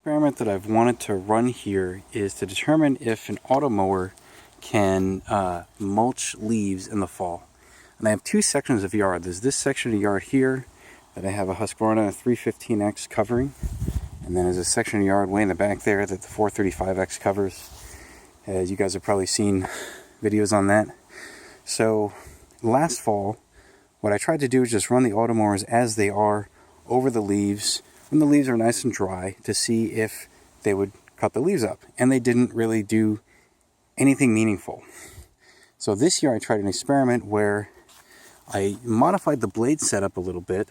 Experiment that I've wanted to run here is to determine if an automower can mulch leaves in the fall. And I have two sections of yard. There's this section of yard here that I have a Husqvarna 315X covering, and then there's a section of yard way in the back there that the 435X covers. As you guys have probably seen videos on that. So last fall, what I tried to do is just run the automowers as they are over the leaves when the leaves are nice and dry to see if they would cut the leaves up. And they didn't really do anything meaningful. So this year I tried an experiment where I modified the blade setup a little bit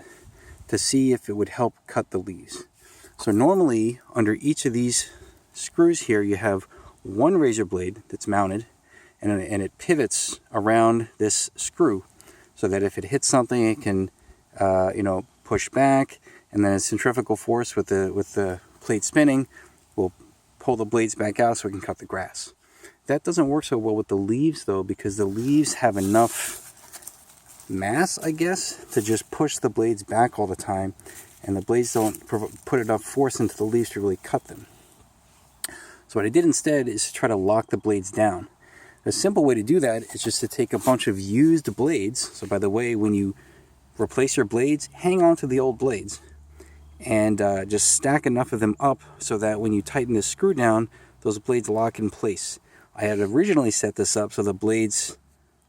to see if it would help cut the leaves. So normally under each of these screws here you have one razor blade that's mounted and it pivots around this screw so that if it hits something it can push back, and then a centrifugal force with the plate spinning will pull the blades back out so we can cut the grass. That doesn't work so well with the leaves though, because the leaves have enough mass, I guess, to just push the blades back all the time, and the blades don't put enough force into the leaves to really cut them. So what I did instead is to try to lock the blades down. A simple way to do that is just to take a bunch of used blades. So by the way, when you replace your blades, hang on to the old blades and just stack enough of them up so that when you tighten this screw down, those blades lock in place. I had originally set this up so the blades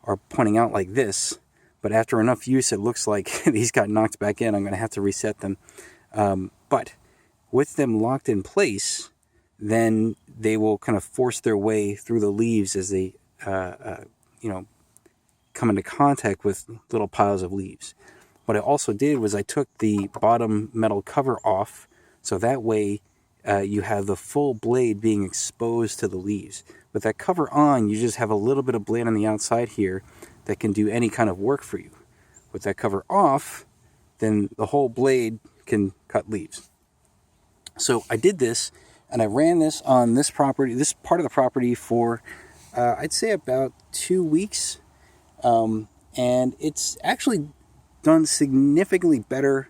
are pointing out like this, but after enough use it looks like these got knocked back in. I'm going to have to reset them. But with them locked in place, then they will kind of force their way through the leaves as they come into contact with little piles of leaves. What I also did was I took the bottom metal cover off, so that way you have the full blade being exposed to the leaves. With that cover on, you just have a little bit of blade on the outside here that can do any kind of work for you. With that cover off, then the whole blade can cut leaves. So I did this, and I ran this on this property, this part of the property for I'd say about 2 weeks, and it's actually done significantly better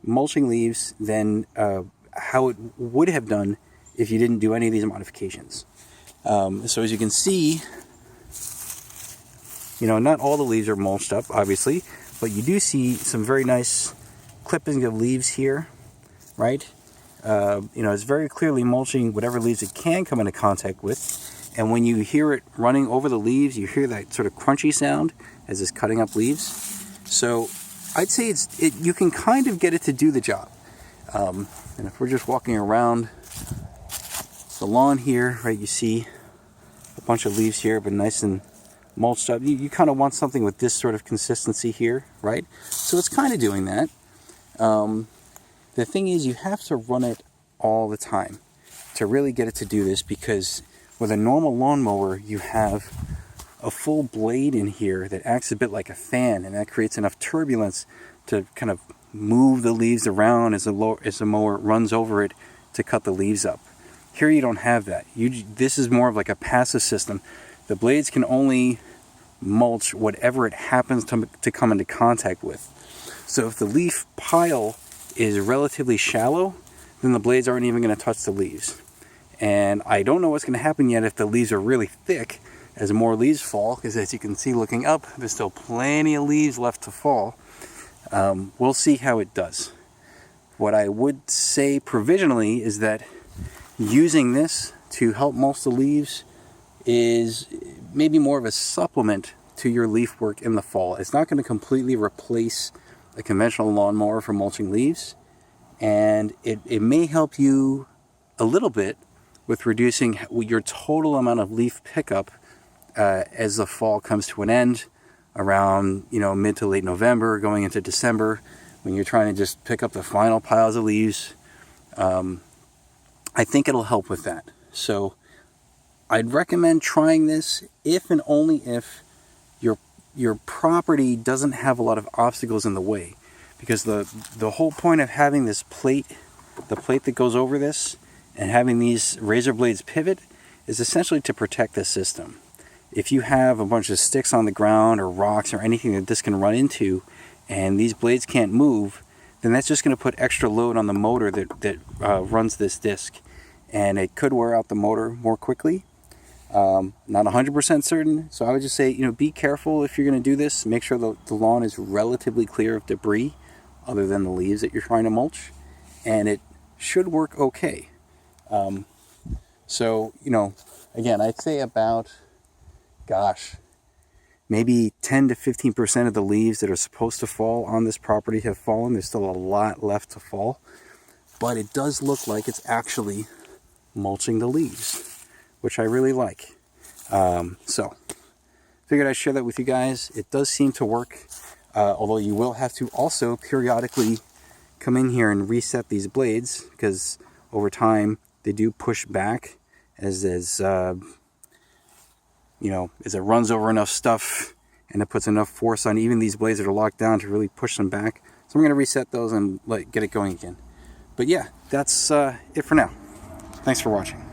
mulching leaves than how it would have done if you didn't do any of these modifications. So as you can see, not all the leaves are mulched up, obviously, but you do see some very nice clippings of leaves here, right? It's very clearly mulching whatever leaves it can come into contact with. And when you hear it running over the leaves, you hear that sort of crunchy sound as it's cutting up leaves. So I'd say you can kind of get it to do the job. And if we're just walking around the lawn here, right, you see a bunch of leaves here, but nice and mulched up. You kind of want something with this sort of consistency here, right? So it's kind of doing that. The thing is, you have to run it all the time to really get it to do this, because with a normal lawnmower, you have a full blade in here that acts a bit like a fan, and that creates enough turbulence to kind of move the leaves around as the mower runs over it to cut the leaves up. Here you don't have that. This is more of like a passive system. The blades can only mulch whatever it happens to come into contact with. So if the leaf pile is relatively shallow, then the blades aren't even going to touch the leaves. And I don't know what's going to happen yet if the leaves are really thick as more leaves fall, because as you can see looking up, there's still plenty of leaves left to fall. We'll see how it does. What I would say provisionally is that using this to help mulch the leaves is maybe more of a supplement to your leaf work in the fall. It's not going to completely replace a conventional lawnmower for mulching leaves, and it may help you a little bit with reducing your total amount of leaf pickup as the fall comes to an end around mid to late November, going into December, when you're trying to just pick up the final piles of leaves. I think it'll help with that. So I'd recommend trying this if and only if your property doesn't have a lot of obstacles in the way, because the whole point of having this plate, the plate that goes over this, and having these razor blades pivot is essentially to protect the system. If you have a bunch of sticks on the ground or rocks or anything that this can run into, and these blades can't move, then that's just going to put extra load on the motor that runs this disc. and it could wear out the motor more quickly. Not 100% certain, so I would just say, be careful if you're going to do this. Make sure the lawn is relatively clear of debris other than the leaves that you're trying to mulch, and it should work okay. So, again, I'd say about, maybe 10 to 15% of the leaves that are supposed to fall on this property have fallen. There's still a lot left to fall, but it does look like it's actually mulching the leaves, which I really like. So figured I'd share that with you guys. It does seem to work, although you will have to also periodically come in here and reset these blades, because over time they do push back as it runs over enough stuff and it puts enough force on even these blades that are locked down to really push them back. So I'm going to reset those and get it going again. But yeah, that's it for now. Thanks for watching.